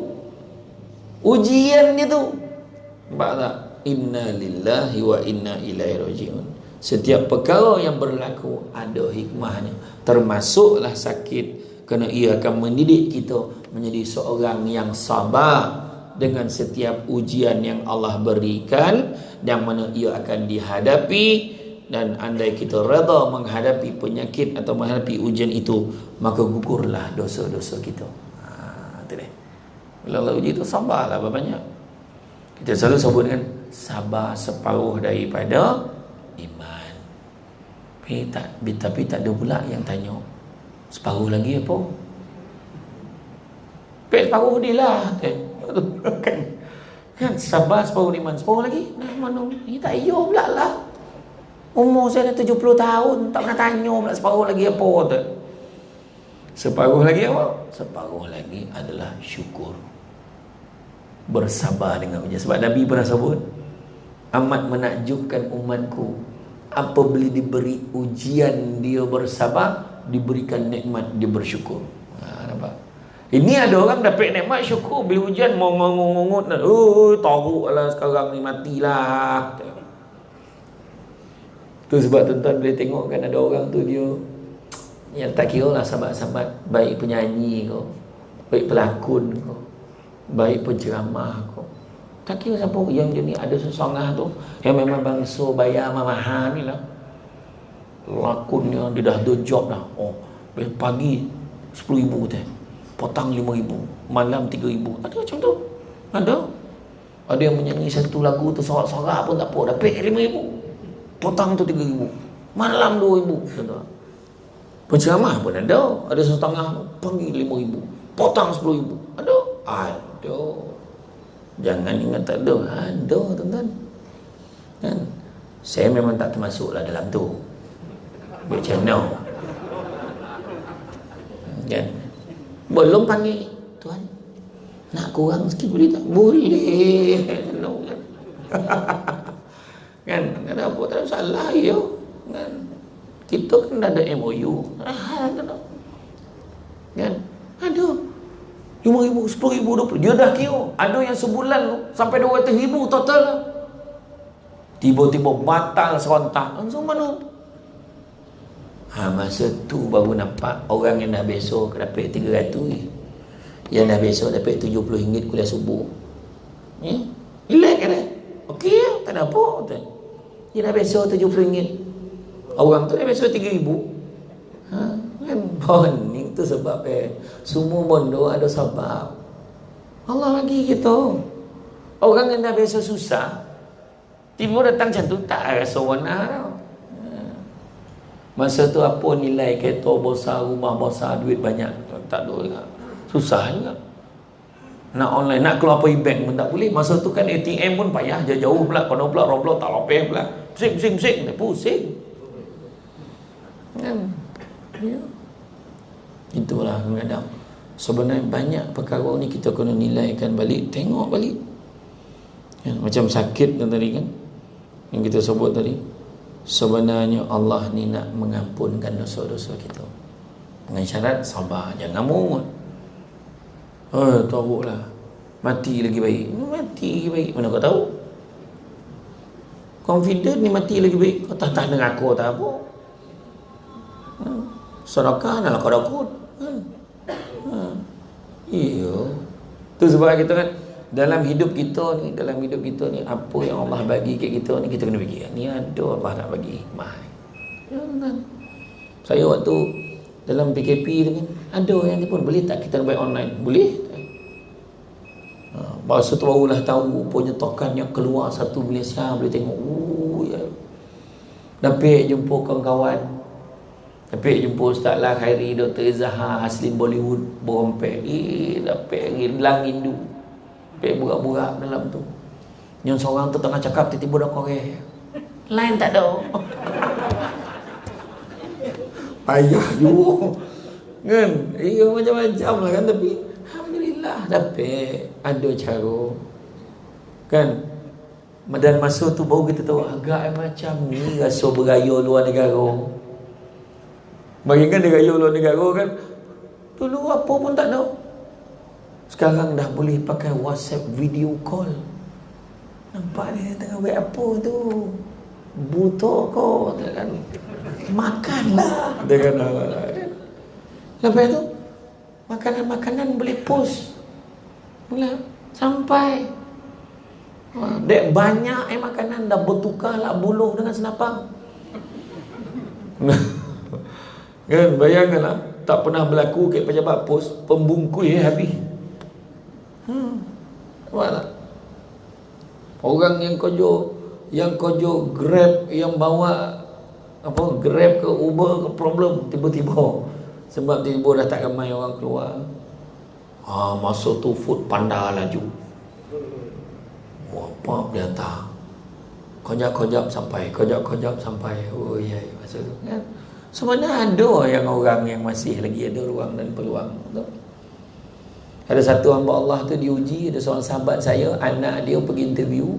Ujian dia tu. Nampak tak? Innalillahi wa inna ilaihi raji'un. Setiap perkara yang berlaku ada hikmahnya, termasuklah sakit, kerana ia akan mendidik kita menjadi seorang yang sabar dengan setiap ujian yang Allah berikan, yang mana ia akan dihadapi. Dan andai kita reda menghadapi penyakit atau menghadapi ujian itu, maka gugurlah dosa-dosa kita. Itu dia. Bila Allah uji itu, sabarlah banyak. Kita selalu sebutkan sabar separuh daripada iman. Tapi tak ada pula yang tanya separuh lagi apa? Separuh dia lah. Kan sabar separuh iman, separuh lagi mana? Ini tak iya pula lah. Umur saya dah 70 tahun, tak pernah tanya pula separuh lagi apa tu. Separuh lagi apa? Separuh lagi adalah syukur, bersabar dengan ujian. Sebab Nabi pernah sebut, amat menakjubkan umatku apabila diberi ujian dia bersabar, diberikan nikmat dia bersyukur. Nampak? Ini ada orang dapat nikmat syukur, bila ujian mongongot, teruklah sekarang ni matilah. Tu sebab tuan-tuan boleh tengok kan, ada orang tu dia yang tak kira lah sahabat-sahabat, baik penyanyi kau, baik pelakon kau, baik penceramah kau, tak kira siapa yang jenis ada sesongah tu yang memang bangsa bayar mahal ni lah. lakonnya dia dah ada job dah. Pagi 10,000 teh, petang 5,000, malam 3,000. Ada macam tu. Ada yang menyanyi satu lagu tu sorak-sorak pun tak apa, dapat 5,000. Petang tu 3,000, malam 2,000. Penceramah pun ada setengah pagi 5,000, petang 10,000. Ada. Jangan ingat tak ada, tuan-tuan. Kan? Saya memang tak termasuklah dalam tu. Macam mana? Kan? Belum panggil, tuan, nak kurang sikit boleh tak? Boleh. No, kan? Kan? Kenapa tak ada salah ya? Kan? Kita kan dah ada MOU. Kan? Ada 5,000, 10,000, 20,000. Dia dah kira. Ada yang sebulan sampai 200,000 total. Tiba-tiba batal serentak. Langsung mana? Masa tu baru nampak orang yang dah besok dapat 300, yang dah besok dapat RM70 kuliah subuh. Relax kan? Okey, tak ada apa. Dia dah besok RM70. Orang tu dah besok RM3,000. Kan boning tu sebab semua bondo ada sebab. Allah bagi kita. Orang yang dah besok susah, tiba datang macam tu, tak rasa warna tau. Masa tu apa nilai kereta besar, rumah besar, duit banyak, tak ada juga. Susah juga. Nak online, nak keluar pergi bank pun tak boleh. Masa tu kan ATM pun payah, jauh pula, kono pula, Roblox tak lopeh pula. Pusing. Kan? Ya. Itulah kadang-kadang. Sebenarnya banyak perkara ni kita kena nilaikan balik, tengok balik. Kan? Macam sakit kan tadi kan, yang kita sebut tadi. Sebenarnya Allah ni nak mengampunkan dosa-dosa kita, dengan syarat sabar, jangan ngamuk. Teruklah, mati lagi baik. Mana kau tahu? Confident ni mati lagi baik. Kau tak dengar aku tak apa. Sedekah adalah kau dakut. Iya. Tu sebab kita kan dalam hidup kita ni, apa yang Allah bagi kat kita ni, kita kena fikir, ni ada Allah nak bagi hikmah. Ya kan? Saya waktu dalam PKP tu kan, ada yang ni pun, boleh tak kita buat online? Boleh. Masa tu barulah tahu punya tokannya keluar satu Malaysia, boleh tengok. Ya. Dapat jumpa kawan-kawan, dapat jumpa Ustaz Lah Khairi, Dr. Izzahar, Haslim Bollywood, Borompek. Dapat hilang Hindu, burak-burak dalam tu. Yang seorang tu tengah cakap, tiba-tiba dah korek. Lain tak ada. Payah juga. Kan? Macam-macam lah kan. Tapi alhamdulillah dapat. Ada cara. Kan? Dan masa tu baru kita tahu agak macam ni rasa beraya luar negara. Bayangkan dia raya luar negara kan. Dulu apa pun tak ada. Sekarang dah boleh pakai WhatsApp video call. Nampak dia tengah buat apa tu? Buta kau kan? Makanlah. Dia kan. Lepas tu makanan-makanan boleh post. Mula sampai dek banyak makanan dah bertukar lah buluh dengan senapang. Kan bayangkanlah, tak pernah berlaku kat pejabat pos pembungkus habis. Nampak. Orang yang kerja Grab, yang bawa Grab ke Uber ke problem tiba-tiba, sebab tiba-tiba dah tak ramai orang keluar. Masa tu Food Panda laju. Apa dia tak kojak sampai. Oh ya, masa tu kan. Sebenarnya ada yang orang yang masih lagi ada ruang dan peluang. Betul? Ada satu hamba Allah tu diuji. Ada seorang sahabat saya, anak dia pergi interview,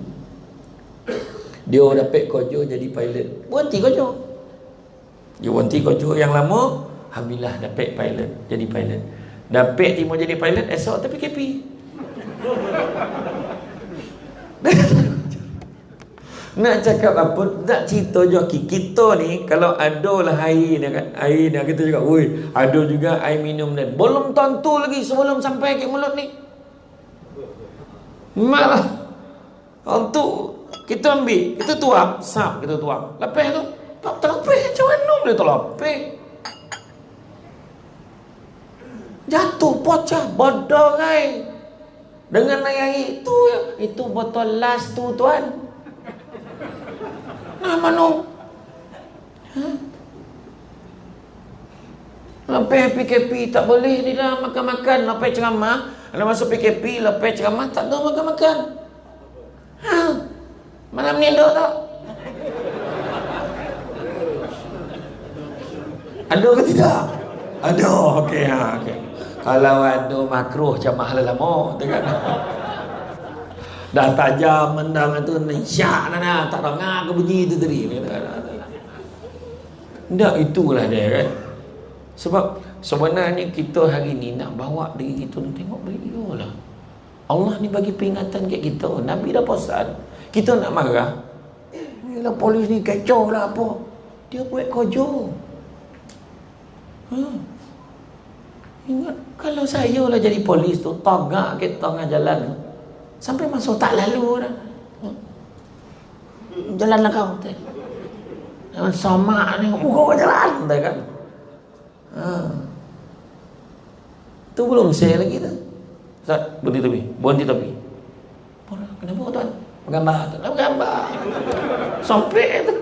dia dapat kerja jadi pilot. Berhenti kerja. Dia berhenti kerja yang lama, alhamdulillah dapat pilot, jadi pilot. Dapat timur jadi pilot, esok tapi PKP. Nak cakap apa, nak cerita joki kita ni, kalau adalah air dia kita cakap, oi, ada juga air minum dan belum tentu lagi sebelum sampai ke mulut ni. Malah tu kita ambil, kita tuang, sap kita tuang. Lepas tu tak terlepas macam mana boleh terlapik. Jatuh pocah bodoh kai. Dengan air itu botol las tu tuan. Nah mano. Lepas PKP tak boleh ni dah makan-makan. Lepas ceramah, kalau masuk PKP, lepas ceramah tak ada makan-makan. Malam ni ada tak? Ada ke tidak? Ada, okey. Okay. Kalau ada makruh ceramah lama, tengok. Dah tajam mendang tu nisyak nak tak dengar ke bunyi tu tadi. Tak, itulah dia kan. Sebab sebenarnya kita hari ni nak bawa diri kita tengok beliau lah. Allah ni bagi peringatan kat kita. Nabi dah pesan. Kita nak marah. Yalah polis ni kecoh lah apa. Dia buat kojo. Ingat kalau saya lah jadi polis tu, tongak ke tengah jalan sampai masuk tak lalu dah. Jalan lah kau. Sama ni muka jalan dah kan. Tu belum saya lagi tu. Ustaz, berhenti tepi. Kenapa tuan? Bergambar. Sampai tu.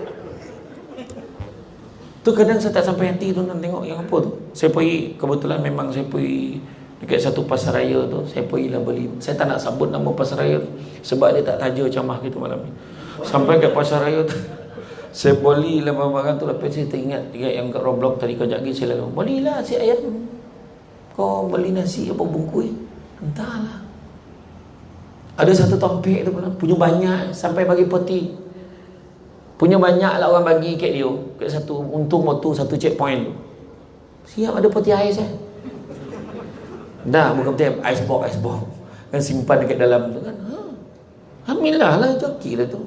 Tu kadang saya tak sampai hati tu nak tengok yang apa tu. Saya pergi, kebetulan memang saya pergi dekat satu pasar raya tu. Saya pergi lah beli. Saya tak nak sebut nama pasar raya tu sebab dia tak taja camah kita malam ni. Sampai kat pasar raya tu saya beli lah barang-barang tu. Lepas saya teringat yang kat Roblox tadi kau lagi saya lalu belilah si ayam. Kau beli nasi apa bungkus? Entahlah. Ada satu tompek tu pula punya banyak sampai bagi peti. Punya banyak lah orang bagi kat dia. Kat satu untung waktu satu checkpoint tu. Siap ada peti ais eh. Dah bukan peti ais box. Kan simpan dekat dalam tu kan. Alhamdulillah lah joki lah tu.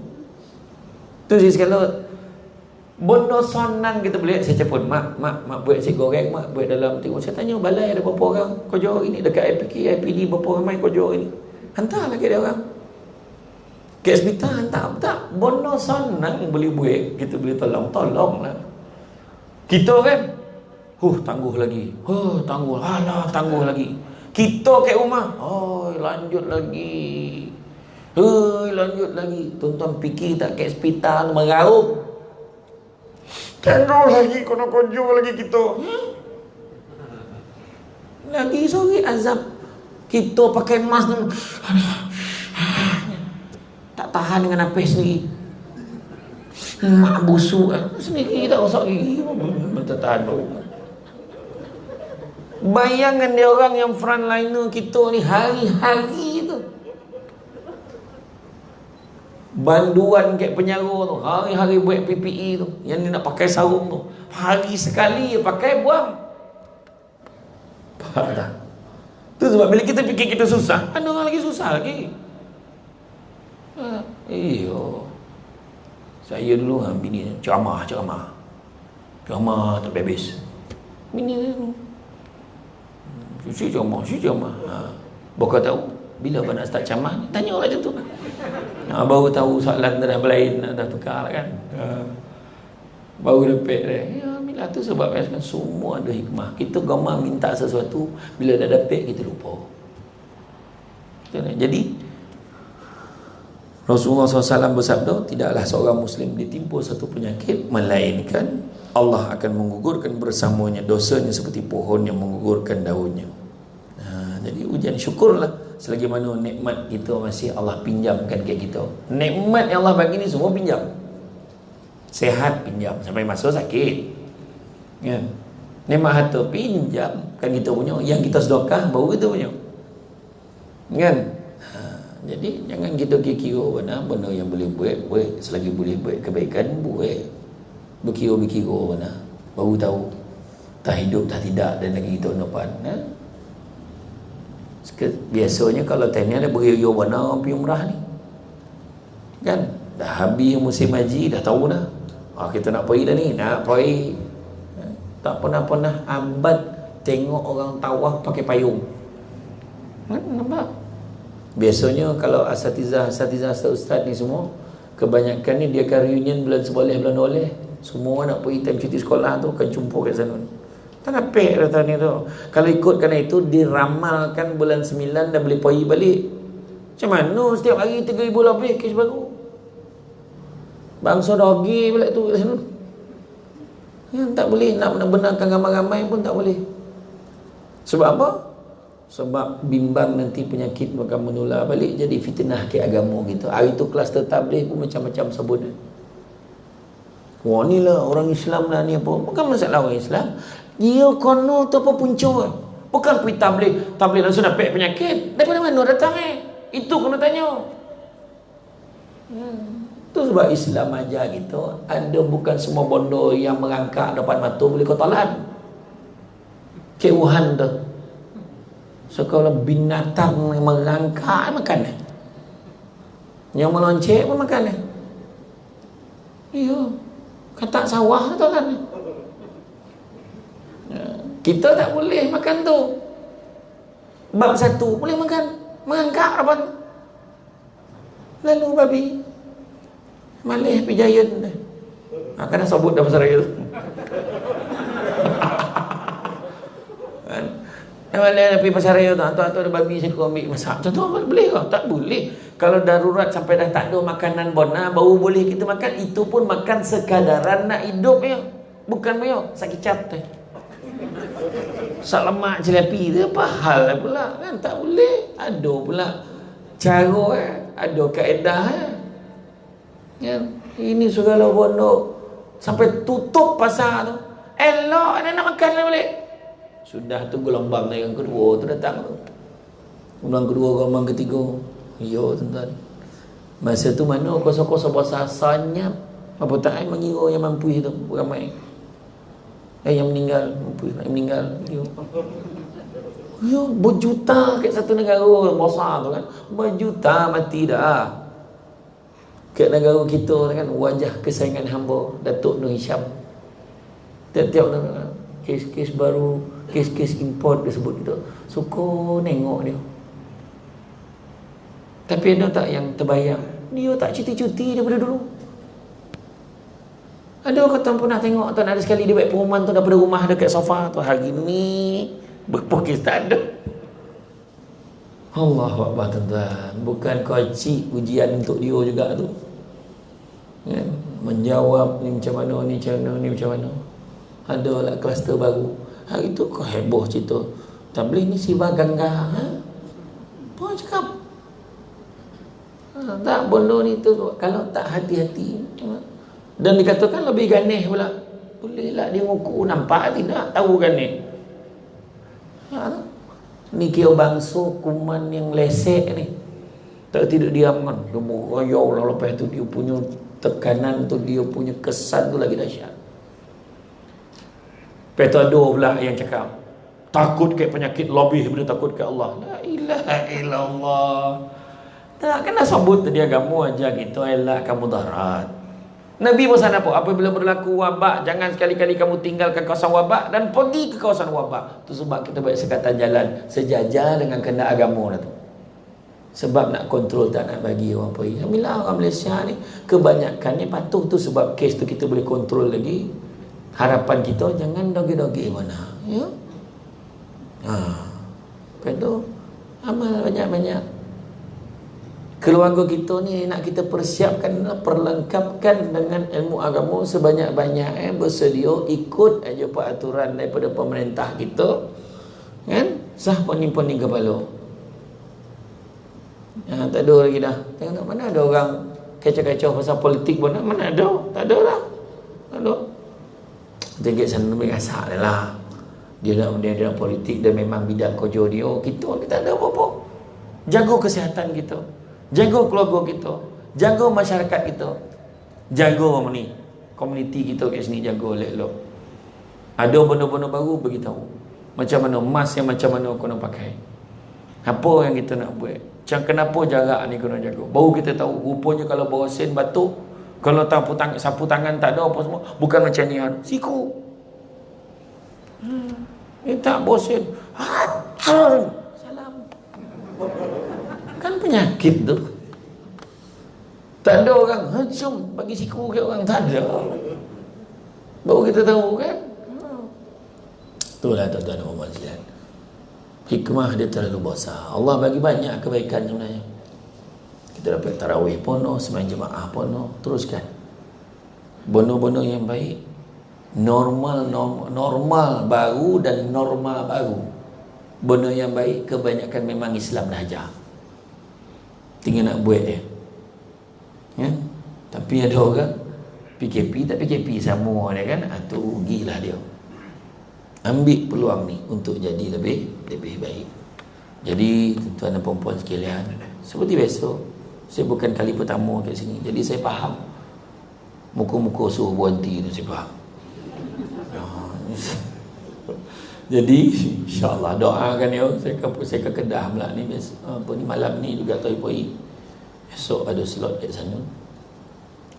Tu saya sekali bondo sonan kita boleh saya cepun mak buat nasi goreng mak buat dalam tengok saya tanya balai ada berapa orang kau jual ini dekat IPD berapa ramai kau jual ini hantarlah ke dia orang ke hospital hantar tak bondo sonan boleh buat kita boleh tolong lah kita kan tangguh lagi tangguh lagi kita kat rumah lanjut lagi tuan-tuan fikir tak ke hospital meraup tengok lagi kena konjur lagi kita lagi sore azab kita pakai mask tu tak tahan dengan nafas sendiri mak busuk sendiri tak rosak gigi tak tahan bau. Bayangkan dia orang yang frontliner kita ni hari-hari tu banduan kat penjara tu hari-hari buat PPE tu yang dia nak pakai sarung tu hari sekali dia pakai buang. Faham tak? Tu sebab bila kita fikir kita susah ada orang lagi susah lagi. Saya dulu bini ceramah tak habis bini tu si ceramah bukan tahu bila abang nak start ceramah ni tanya orang macam tu baru tahu soalan dah lain dah tukar lah kan baru dapat dia bila tu sebab kan semua ada hikmah. Kita gamar minta sesuatu bila dah dapat kita lupa. Jadi Rasulullah SAW bersabda tidaklah seorang Muslim ditimpa satu penyakit melainkan Allah akan menggugurkan bersamanya dosanya seperti pohon yang menggugurkan daunnya. Jadi ujian syukurlah selagi mana nikmat kita masih Allah pinjamkan kat kita. Nikmat yang Allah bagi ni semua pinjam. Sehat pinjam sampai masa sakit. Kan? Nikmat harta pinjam kan kita punya, yang kita sedekah baru kita punya. Kan? Jadi jangan kita kira-kira benda yang boleh buat selagi boleh buat kebaikan buat. Berkira-kira baru tahu tak hidup tak tidak dan lagi kita depan. Biasanya kalau tanya ada beria-ria mana orang pergi umrah ni kan dah habis musim haji dah tahu dah kita nak pergi dah ni nak pergi tak pernah abad tengok orang tawaf pakai payung nampak. Biasanya kalau asatizah ustaz ni semua kebanyakan ni dia akan reunion bulan seboleh bulan oleh Semua nak pergi time cuti sekolah tu akan jumpa kat sana. Tak napik dah tahun ni tu. Kalau ikutkan itu, diramalkan bulan 9 dah boleh pergi balik. Macam mana setiap hari 3,000 lebih kes baru? Bangsa dogi balik tu kat sana. Tak boleh. Nak benarkan ramai-ramai pun tak boleh. Sebab apa? Sebab bimbang nanti penyakit akan menular balik, jadi fitnah ke agama kita. Hari tu kluster tabligh pun macam-macam sebut. Wah, ni lah orang Islam lah ni apa. Bukan masalah orang Islam. Dia kono tu apa punca. Bukan pergi tabligh. Tabligh langsung dapat penyakit. Daripada mana datang Itu kena tanya. Tu sebab Islam ajar kita, ada bukan semua bondo yang merangkak depan mata boleh kau talan. Cik Wuhan tu. So kalau binatang yang merangkak makan yang meloncek pun makan iya, katak sawah tu kan. Kita tak boleh makan tu. Bab satu boleh makan merangkak depan. Lalu babi malih pijayan kena sebut dah pasal raya tu. Malah pergi pasar raya tu, tu ada babi saya ambil masak. Contoh boleh ke? Tak boleh. Kalau darurat sampai dah tak ada makanan bona, baru boleh kita makan. Itu pun makan sekadaran nak hidup ya. Bukan ya, sakit cap tu. Sak lemak jelepi tu apa hal pula kan? Tak boleh. Ada pula cara ada kaedah kan? Ini segala bondo sampai tutup pasar tu. Elok nak makan lah balik. Sudah tu gelombang yang kedua tu datang tu. Gelombang kedua, gelombang ketiga. Ya tuan-tuan. Masa tu mana kuasa-kuasa bahasa asalnya apa tak mengira yang mampu itu ramai. Yang meninggal mampu, yang meninggal. Ya berjuta kat satu negara besar tu kan. Berjuta mati dah. Kat negara kita kan wajah kesayangan hamba Datuk Nur Hisham. Tiap-tiap kes-kes baru, kes-kes import dia sebut gitu. Suka nengok dia. Tapi ada tak yang terbayang? Dia tak cuti-cuti daripada dulu. Ada kata pernah tengok tuan, ada sekali dia baik perumahan tu daripada rumah dekat sofa tu. Hari ni berapa kes tak ada. Allahu Akbar tuan-tuan. Bukan kocik ujian untuk dia juga tu. Kan? Menjawab ni macam mana, ni macam mana, ni macam mana. Ada lah kluster baru. Hari tu kau heboh cerita. Tabligh ni si bagangga. Apa cakap? Tak bondo ni tu kalau tak hati-hati. Dan dikatakan lebih ganih pula. Boleh lah dia mengukur, nampak tidak tahu ganih. Ni kira bangsa kuman yang lesek ni. Tak tidak diam kan. Dia merayau lah, lepas tu dia punya tekanan tu, dia punya kesan tu lagi dahsyat. Lepas tu ada pula yang cakap takut ke penyakit lebih daripada takut ke Allah. La ilaha illallah. Tak kena sebut tadi agama aja gitu, elakkan mudarat. Nabi pesan apa? Apabila berlaku wabak, jangan sekali-kali kamu tinggalkan kawasan wabak dan pergi ke kawasan wabak. Itu sebab kita buat sekatan jalan sejajar dengan kehendak agama dah tu. Sebab nak kontrol, tak nak bagi orang pergi. Alhamdulillah orang Malaysia ni kebanyakannya patuh tu, sebab kes tu kita boleh kontrol lagi. Harapan kita jangan dogi-dogi mana, ya. Lepas tu amal banyak-banyak. Keluarga kita ni nak kita persiapkan, perlengkapkan dengan ilmu agama sebanyak-banyak, bersedia ikut aja peraturan daripada pemerintah kita, kan? Sah pening-pening kepala. Tak ada lagi dah. Tengok mana ada orang kacau-kacau pasal politik pun, mana ada? Tak ada lah. Tak ada. Tengok sana lebih asak lah. Dia dalam politik dan memang bidang kerja dia. Kita tak ada apa-apa. Jaga kesihatan kita, jaga keluarga kita, jaga masyarakat kita, jaga apa ni, komuniti kita kat sini, jaga elok-elok. Ada benda-benda baru beritahu. Macam mana mask yang macam mana kena pakai. Apa yang kita nak buat. Macam kenapa jarak ni kena jaga. Baru kita tahu. Rupanya kalau bersin batuk, kalau sapu tangan tak ada apa semua, bukan macam ni. Siku. Tak bersin. Salam. Kan penyakit tu. Tak ada orang hacum bagi siku ke orang, tak ada. Baru kita tahu kan. Itulah tuan-tuan dan puan sekalian. Hikmah dia terlalu besar. Allah bagi banyak kebaikan sebenarnya. Kita dapat tarawih penuh, sembahyang jemaah penuh, teruskan. Bono-bono yang baik, normal baru dan normal baru. Bono yang baik kebanyakan memang Islam dah ajar. Tinggal nak buat dia. Ya? Tapi ada orang PKP tak PKP sama dia kan, tu rugilah dia. Ambil peluang ni untuk jadi lebih baik. Jadi tuan-tuan dan puan-puan sekalian, seperti biasa, saya bukan kali pertama kat sini, jadi saya faham. Muka-muka suruh berhenti tu saya faham. Jadi insya-Allah doakan ya, saya ke Kedah pula ni malam ni juga pagi. Esok ada slot kat sana.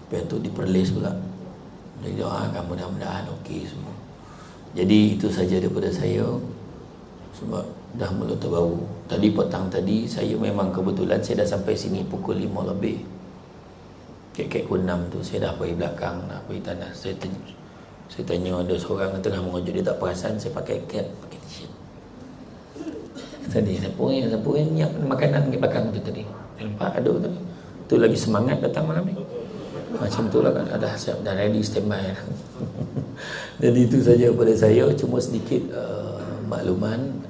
Lepas tu di Perlis pula. Jadi doakan mudah-mudahan okey semua. Jadi itu saja daripada saya. Sebab dah mula terbau. Tadi petang tadi saya memang kebetulan saya dah sampai sini pukul 5 lebih. Kek-kek pukul 6 tu saya dah pergi belakang, nak pergi tanah. Saya tanya ada seorang yang tengah mengajuk, dia tak perasan saya pakai cap, pakai t-shirt. Tadi siapa yang nyiap makanan di belakang tu tadi. Saya nampak ada tu. Tu lagi semangat datang malam ni. Macam tu lah kan, ada siap dah ready standby. Jadi itu saja pada saya, cuma sedikit makluman.